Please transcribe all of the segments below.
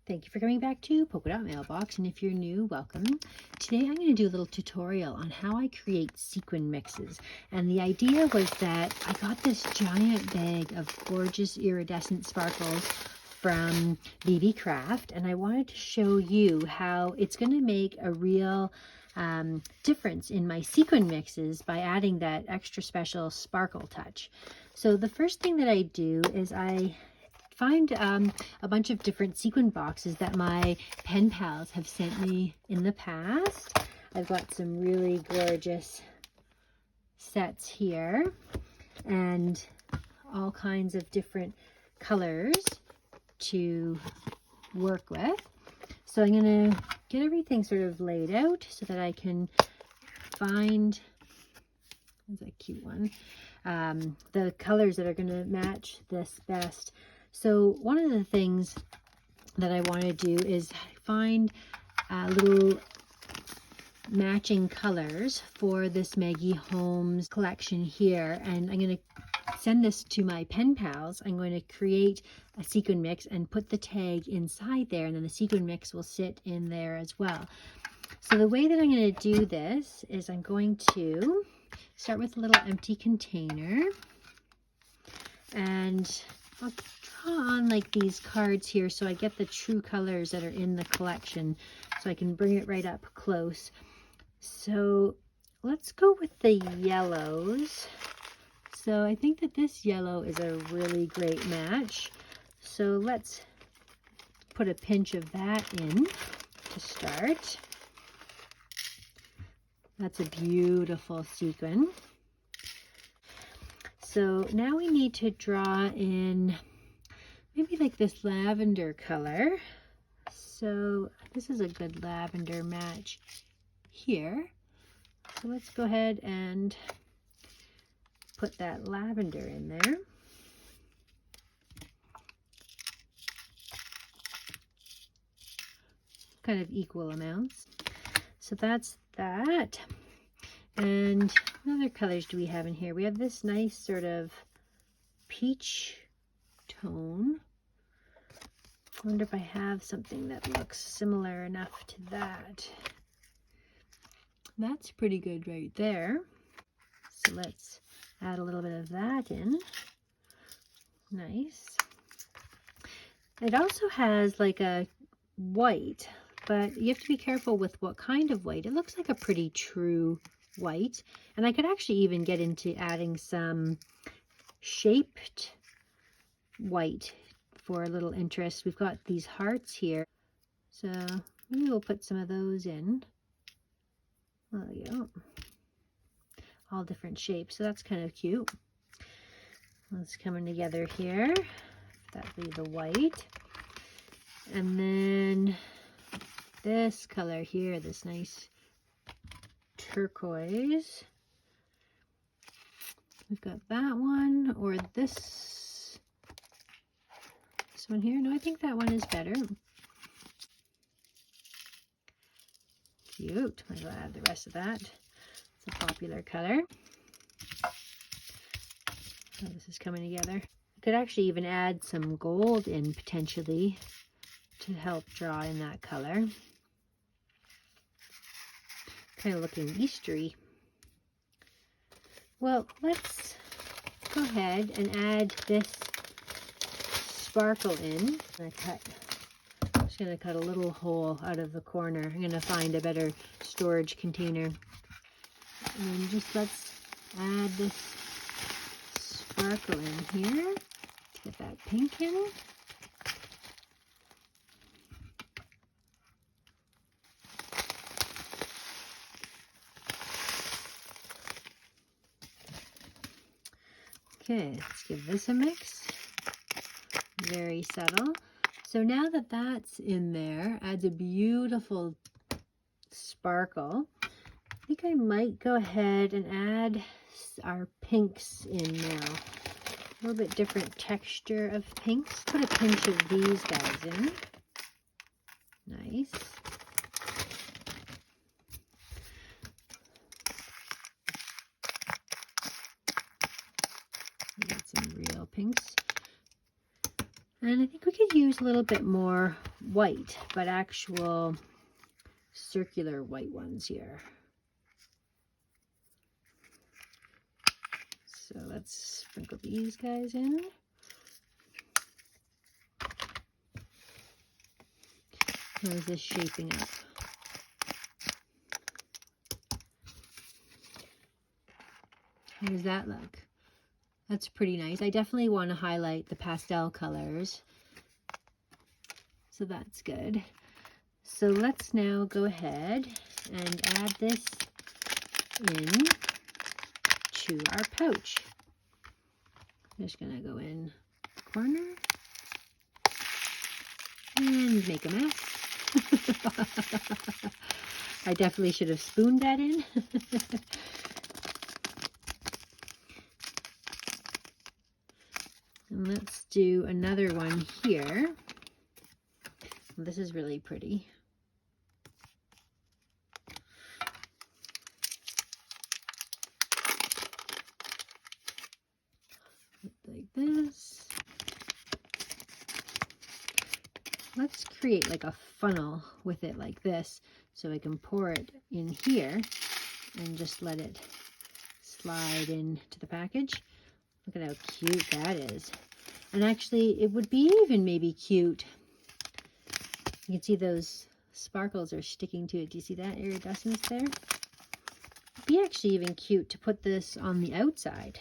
Thank you for coming back to Polka Dot Mailbox, and if you're new, welcome. Today I'm going to do a little tutorial on how I create sequin mixes, and the idea was that I got this giant bag of gorgeous iridescent sparkles from BEEBEECRAFT, and I wanted to show you how it's going to make a real difference in my sequin mixes by adding that extra special sparkle touch. So the first thing that I do is I find a bunch of different sequin boxes that my pen pals have sent me in the past. I've got some really gorgeous sets here and all kinds of different colors to work with. So I'm going to get everything sort of laid out so that I can find, that's a cute one, the colors that are going to match this best. So one of the things that I want to do is find little matching colors for this Maggie Holmes collection here, and I'm going to send this to my pen pals. I'm going to create a sequin mix and put the tag inside there, and then the sequin mix will sit in there as well. So the way that I'm going to do this is I'm going to start with a little empty container, and I'll draw on like these cards here so I get the true colors that are in the collection, so I can bring it right up close. So let's go with the yellows. So I think that this yellow is a really great match. So let's put a pinch of that in to start. That's a beautiful sequin. So now we need to draw in maybe like this lavender color. So this is a good lavender match here. So let's go ahead and put that lavender in there. Kind of equal amounts. So that's that. And what other colors do we have in here? We have this nice sort of peach tone. I wonder if I have something that looks similar enough to that. That's pretty good right there. So let's add a little bit of that in. Nice. It also has like a white, but you have to be careful with what kind of white. It looks like a pretty true white, and I could actually even get into adding some shaped white for a little interest. We've got these hearts here, so maybe we'll put some of those in. There we go. All different shapes, so that's kind of cute. It's coming together here. That'll be the white, and then this color here, this nice turquoise. We've got that one, or this one here. No, I think that one is better. Cute. I'll add the rest of that. It's a popular color. So this is coming together. I could actually even add some gold in potentially to help draw in that color. Kind of looking Eastery. Well, let's go ahead and add this sparkle in. I'm just going to cut a little hole out of the corner. I'm going to find a better storage container. And then just let's add this sparkle in here to get that pink in. Okay, let's give this a mix. Very subtle. So now that that's in there, adds a beautiful sparkle. I think I might go ahead and add our pinks in now. A little bit different texture of pinks. Put a pinch of these guys in. Nice. Got some real pinks. And I think we could use a little bit more white, but actual circular white ones here. So let's sprinkle these guys in. How is this shaping up? How does that look? That's pretty nice. I definitely want to highlight the pastel colors. So that's good. So let's now go ahead and add this in to our pouch. I'm just going to go in the corner and make a mess. I definitely should have spooned that in. And let's do another one here. This is really pretty. Like this. Let's create like a funnel with it like this, so I can pour it in here and just let it slide into the package. Look at how cute that is. And actually, it would be even maybe cute. You can see those sparkles are sticking to it. Do you see that iridescence there? It'd be actually even cute to put this on the outside.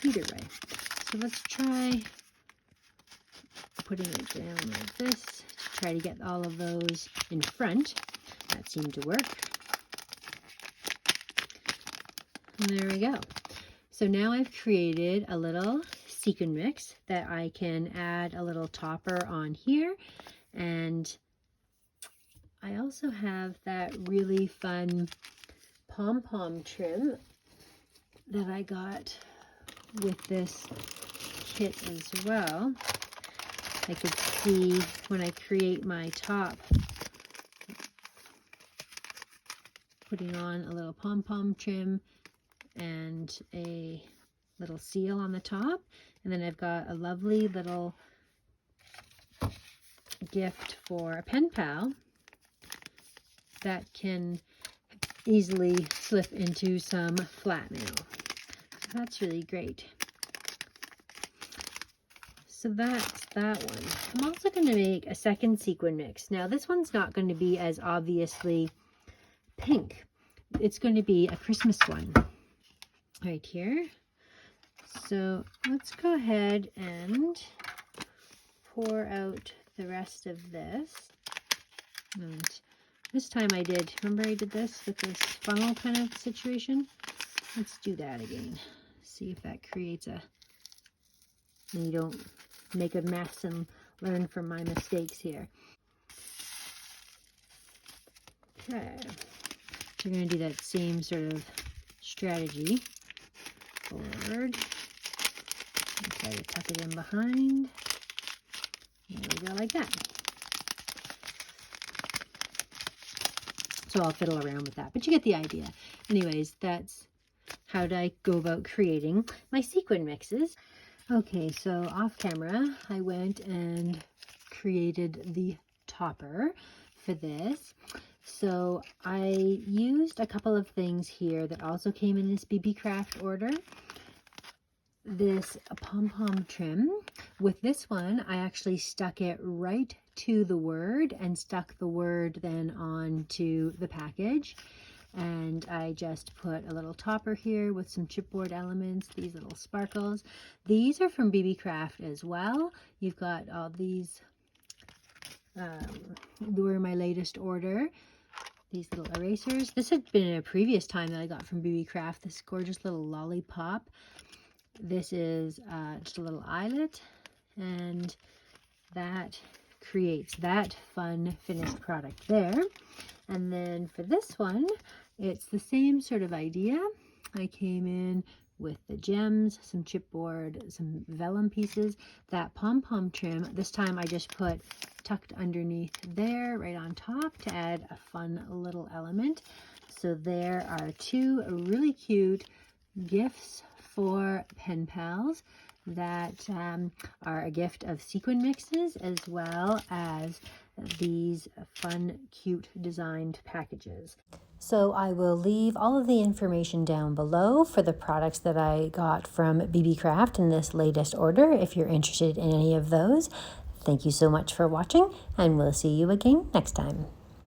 Either way. So let's try putting it down like this to try to get all of those in front. That seemed to work. And there we go. So now I've created a little sequin mix that I can add a little topper on here. And I also have that really fun pom-pom trim that I got with this kit as well. I could see when I create my top, putting on a little pom-pom trim and a little seal on the top. And then I've got a lovely little gift for a pen pal that can easily slip into some flat mail. So that's really great. So that's that one. I'm also going to make a second sequin mix. Now this one's not going to be as obviously pink. It's going to be a Christmas one right here. So let's go ahead and pour out the rest of this. And this time I did, remember I did this with this funnel kind of situation? Let's do that again. See if that creates a, and you don't make a mess and learn from my mistakes here. Okay, we're going to do that same sort of strategy. Forward. And try to tuck it in behind. There we go, like that. So I'll fiddle around with that, but you get the idea. Anyways, that's how I go about creating my sequin mixes. Okay, so off camera, I went and created the topper for this. So I used a couple of things here that also came in this BEEBEECRAFT order. This pom-pom trim. With this one, I actually stuck it right to the word and stuck the word then onto the package. And I just put a little topper here with some chipboard elements, these little sparkles. These are from BEEBEECRAFT as well. You've got all these, were my latest order. These little erasers. This had been a previous time that I got from BEEBEECRAFT, this gorgeous little lollipop. This is just a little eyelet, and that creates that fun finished product there. And then for this one, it's the same sort of idea. I came in with the gems, some chipboard, some vellum pieces, that pom-pom trim. This time I just put tucked underneath there, right on top, to add a fun little element. So there are two really cute gifts 4 pen pals that are a gift of sequin mixes, as well as these fun, cute designed packages. So I will leave all of the information down below for the products that I got from BEEBEECRAFT in this latest order if you're interested in any of those. Thank you so much for watching, and we'll see you again next time.